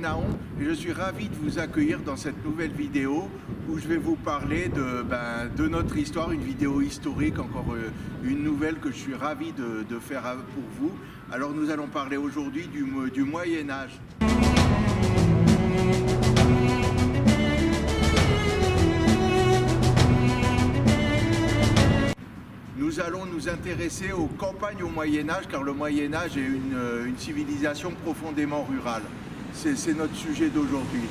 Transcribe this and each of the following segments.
Nahon et je suis ravi de vous accueillir dans cette nouvelle vidéo où je vais vous parler de notre histoire, une vidéo historique, encore une nouvelle que je suis ravi de faire pour vous. Alors nous allons parler aujourd'hui du Moyen-Âge. Nous allons nous intéresser aux campagnes au Moyen-Âge, car le Moyen-Âge est une civilisation profondément rurale. C'est notre sujet d'aujourd'hui.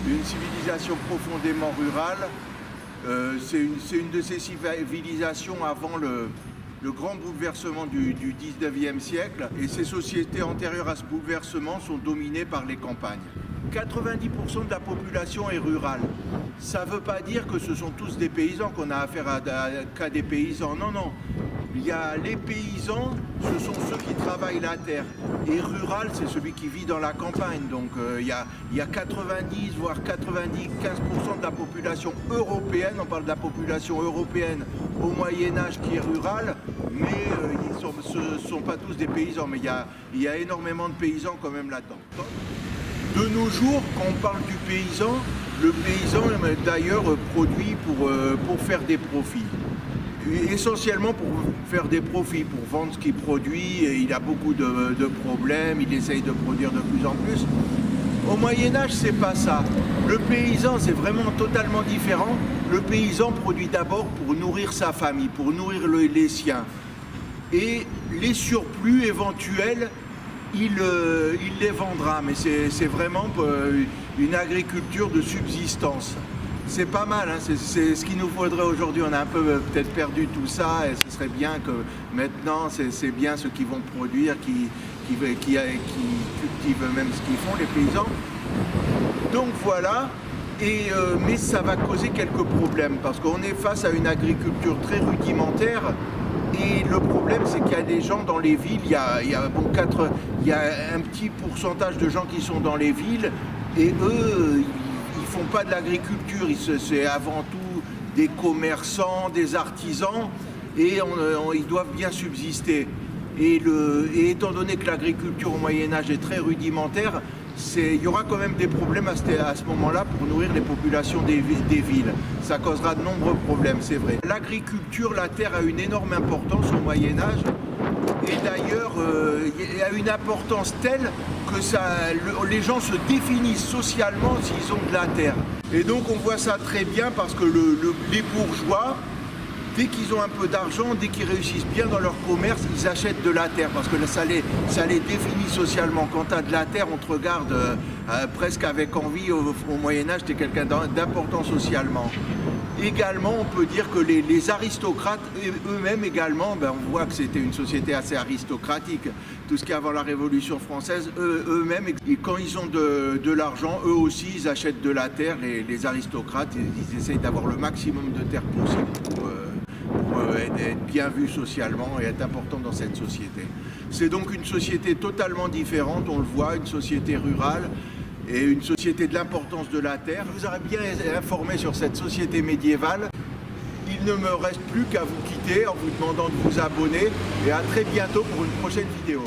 Une civilisation profondément rurale, c'est une de ces civilisations avant le grand bouleversement du 19e siècle. Et ces sociétés antérieures à ce bouleversement sont dominées par les campagnes. 90% de la population est rurale. Ça ne veut pas dire que ce sont tous des paysans, qu'on a affaire qu'à des paysans. Non, non. Il y a les paysans, ce sont ceux qui travaillent la terre. Et rural, c'est celui qui vit dans la campagne. Donc il y a 90, voire 95% de la population européenne, on parle de la population européenne au Moyen-Âge qui est rurale, mais ce ne sont pas tous des paysans. Mais il y a énormément de paysans quand même là-dedans. De nos jours, quand on parle du paysan, le paysan d'ailleurs produit pour faire des profits. Essentiellement pour faire des profits, pour vendre ce qu'il produit. Et il a beaucoup de problèmes, il essaye de produire de plus en plus. Au Moyen-Âge, c'est pas ça. Le paysan, c'est vraiment totalement différent. Le paysan produit d'abord pour nourrir sa famille, pour nourrir les siens. Et les surplus éventuels, il les vendra, mais c'est vraiment une agriculture de subsistance. C'est pas mal, hein, c'est ce qu'il nous faudrait aujourd'hui. On a un peu peut-être perdu tout ça et ce serait bien que maintenant, c'est bien ceux qui vont produire, qui cultivent même ce qu'ils font, les paysans. Donc voilà, mais ça va causer quelques problèmes parce qu'on est face à une agriculture très rudimentaire. Et le problème, c'est qu'il y a des gens dans les villes, il y a un petit pourcentage de gens qui sont dans les villes, et eux, ils font pas de l'agriculture, c'est avant tout des commerçants, des artisans, et ils doivent bien subsister. Et étant donné que l'agriculture au Moyen-Âge est très rudimentaire, il y aura quand même des problèmes à ce moment-là pour nourrir les populations des villes. Ça causera de nombreux problèmes, c'est vrai. L'agriculture, la terre a une énorme importance au Moyen-Âge. Et d'ailleurs, il y a une importance telle que les gens se définissent socialement s'ils ont de la terre. Et donc on voit ça très bien parce que les bourgeois, dès qu'ils ont un peu d'argent, dès qu'ils réussissent bien dans leur commerce, ils achètent de la terre parce que ça les définit socialement. Quand tu as de la terre, on te regarde presque avec envie. Au Moyen-Âge, tu es quelqu'un d'important socialement. Également, on peut dire que les aristocrates eux-mêmes également, on voit que c'était une société assez aristocratique. Tout ce qui est avant la Révolution française, eux-mêmes, quand ils ont de l'argent, eux aussi, ils achètent de la terre. Les aristocrates, ils essayent d'avoir le maximum de terre possible pour être bien vu socialement et être important dans cette société. C'est donc une société totalement différente, on le voit, une société rurale et une société de l'importance de la terre. Je vous aurais bien informé sur cette société médiévale. Il ne me reste plus qu'à vous quitter en vous demandant de vous abonner et à très bientôt pour une prochaine vidéo.